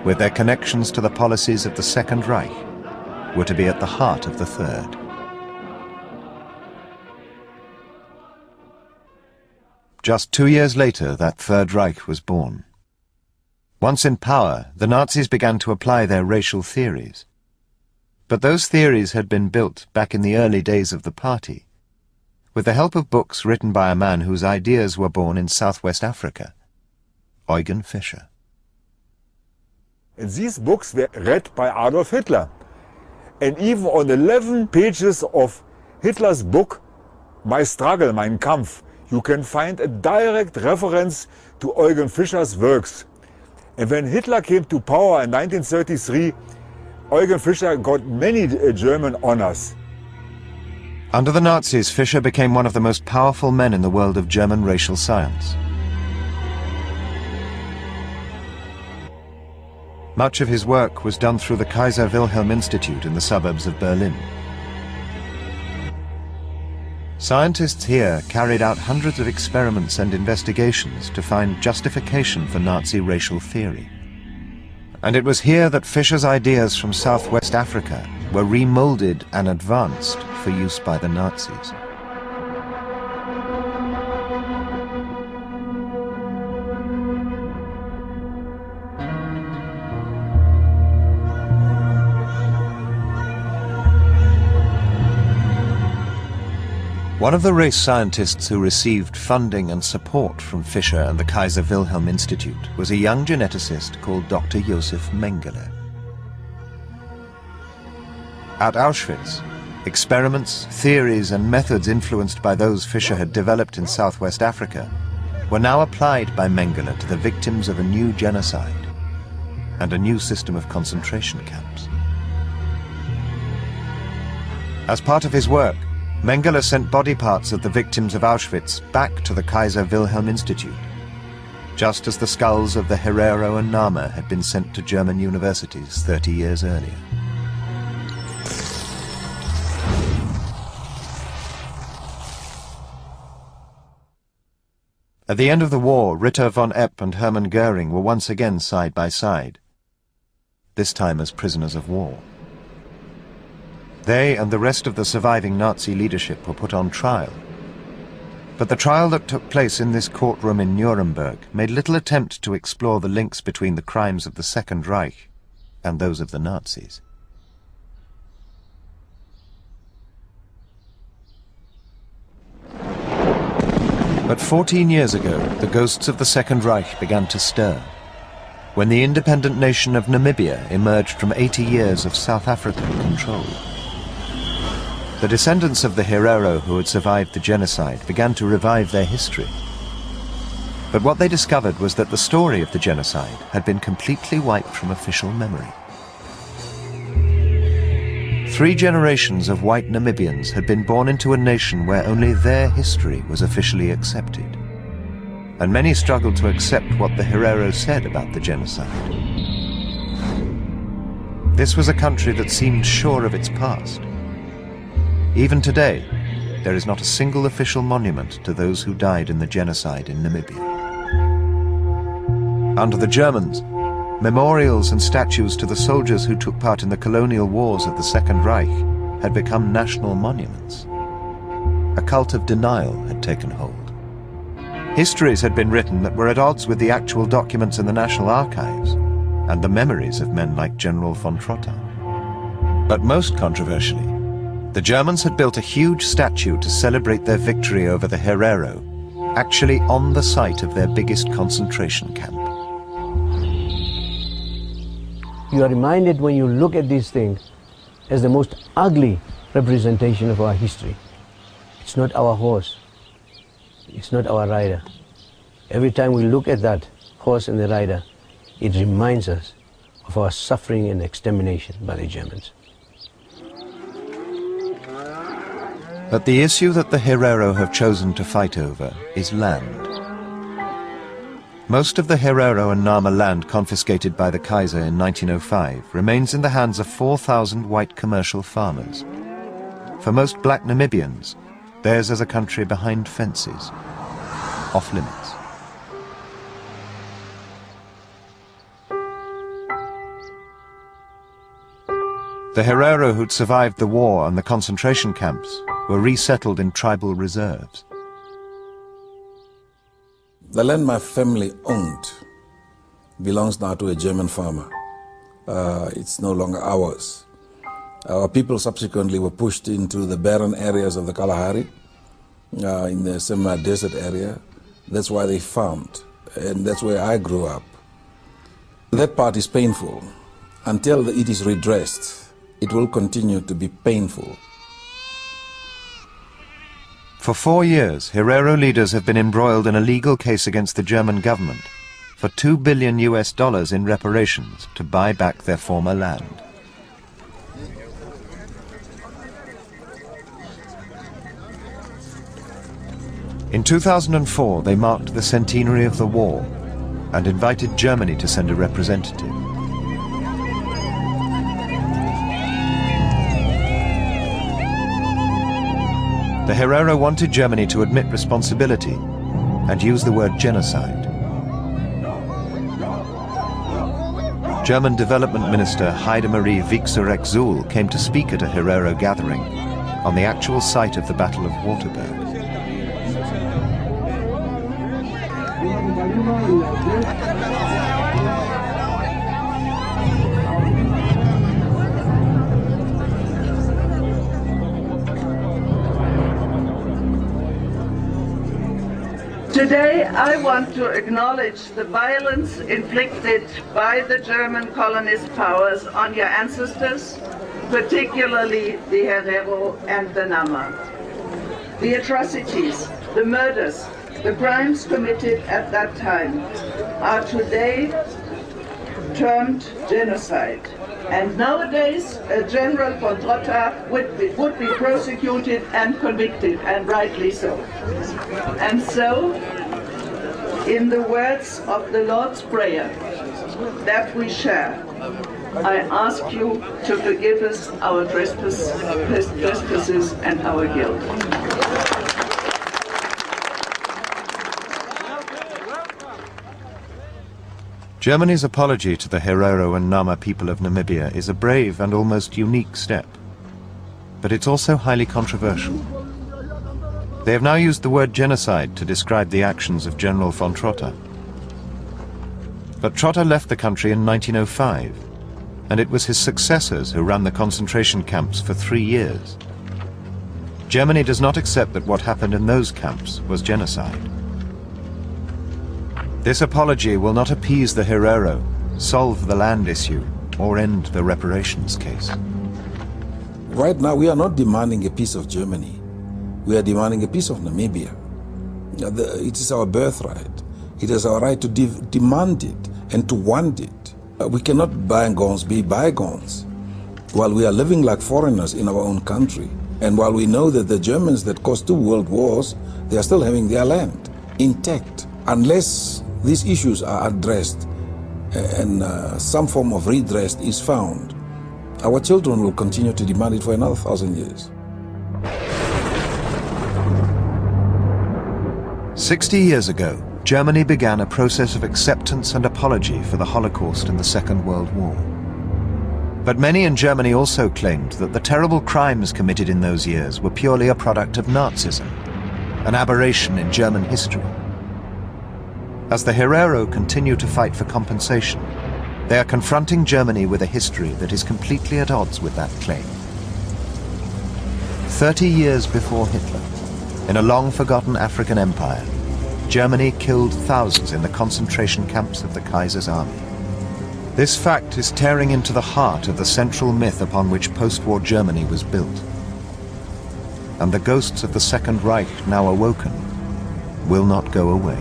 with their connections to the policies of the Second Reich, were to be at the heart of the Third. Just 2 years later, that Third Reich was born. Once in power, the Nazis began to apply their racial theories. But those theories had been built back in the early days of the party, with the help of books written by a man whose ideas were born in Southwest Africa, Eugen Fischer. And these books were read by Adolf Hitler. And even on 11 pages of Hitler's book, My Struggle, Mein Kampf, you can find a direct reference to Eugen Fischer's works. And when Hitler came to power in 1933, Eugen Fischer got many German honors. Under the Nazis, Fischer became one of the most powerful men in the world of German racial science. Much of his work was done through the Kaiser Wilhelm Institute in the suburbs of Berlin. Scientists here carried out hundreds of experiments and investigations to find justification for Nazi racial theory. And it was here that Fischer's ideas from Southwest Africa were remolded and advanced for use by the Nazis. One of the race scientists who received funding and support from Fischer and the Kaiser Wilhelm Institute was a young geneticist called Dr. Josef Mengele. At Auschwitz, experiments, theories and methods influenced by those Fischer had developed in Southwest Africa were now applied by Mengele to the victims of a new genocide and a new system of concentration camps. As part of his work, Mengele sent body parts of the victims of Auschwitz back to the Kaiser Wilhelm Institute, just as the skulls of the Herero and Nama had been sent to German universities 30 years earlier. At the end of the war, Ritter von Epp and Hermann Göring were once again side by side, this time as prisoners of war. They and the rest of the surviving Nazi leadership were put on trial. But the trial that took place in this courtroom in Nuremberg made little attempt to explore the links between the crimes of the Second Reich and those of the Nazis. But 14 years ago, the ghosts of the Second Reich began to stir, when the independent nation of Namibia emerged from 80 years of South African control. The descendants of the Herero who had survived the genocide began to revive their history. But what they discovered was that the story of the genocide had been completely wiped from official memory. 3 generations of white Namibians had been born into a nation where only their history was officially accepted. And many struggled to accept what the Herero said about the genocide. This was a country that seemed sure of its past. Even today, there is not a single official monument to those who died in the genocide in Namibia. Under the Germans, memorials and statues to the soldiers who took part in the colonial wars of the Second Reich had become national monuments. A cult of denial had taken hold. Histories had been written that were at odds with the actual documents in the National Archives and the memories of men like General von Trotha. But most controversially, the Germans had built a huge statue to celebrate their victory over the Herero, actually on the site of their biggest concentration camp. You are reminded when you look at these things as the most ugly representation of our history. It's not our horse, it's not our rider. Every time we look at that horse and the rider, it reminds us of our suffering and extermination by the Germans. But the issue that the Herero have chosen to fight over is land. Most of the Herero and Nama land confiscated by the Kaiser in 1905 remains in the hands of 4,000 white commercial farmers. For most black Namibians, theirs is a country behind fences, off limits. The Herero who'd survived the war and the concentration camps were resettled in tribal reserves. The land my family owned belongs now to a German farmer. It's no longer ours. Our people subsequently were pushed into the barren areas of the Kalahari, in the semi-desert area. That's why they farmed, and that's where I grew up. That part is painful. Until it is redressed, it will continue to be painful. For 4 years, Herero leaders have been embroiled in a legal case against the German government for $2 billion in reparations to buy back their former land. In 2004, they marked the centenary of the war and invited Germany to send a representative. The Herero wanted Germany to admit responsibility and use the word genocide. German Development Minister Heidemarie Wiecksereck-Zuhl came to speak at a Herero gathering on the actual site of the Battle of Waterberg. Today, I want to acknowledge the violence inflicted by the German colonist powers on your ancestors, particularly the Herero and the Nama. The atrocities, the murders, the crimes committed at that time are today termed genocide. And nowadays, General von Trotta would be prosecuted and convicted, and rightly so. And so, in the words of the Lord's Prayer that we share, I ask you to forgive us our trespasses and our guilt. Germany's apology to the Herero and Nama people of Namibia is a brave and almost unique step. But it's also highly controversial. They have now used the word genocide to describe the actions of General von Trotta. But Trotta left the country in 1905, and it was his successors who ran the concentration camps for 3 years. Germany does not accept that what happened in those camps was genocide. This apology will not appease the Herero, solve the land issue, or end the reparations case. Right now, we are not demanding a piece of Germany. We are demanding a piece of Namibia. It is our birthright. It is our right to demand it and to want it. We cannot bygones be bygones. While we are living like foreigners in our own country, and while we know that the Germans that caused 2 world wars, they are still having their land intact. Unless these issues are addressed and some form of redress is found, our children will continue to demand it for another 1,000 years. 60 years ago, Germany began a process of acceptance and apology for the Holocaust and the Second World War. But many in Germany also claimed that the terrible crimes committed in those years were purely a product of Nazism, an aberration in German history. As the Herero continue to fight for compensation, they are confronting Germany with a history that is completely at odds with that claim. 30 years before Hitler, in a long-forgotten African empire, Germany killed thousands in the concentration camps of the Kaiser's army. This fact is tearing into the heart of the central myth upon which post-war Germany was built. And the ghosts of the Second Reich, now awoken, will not go away.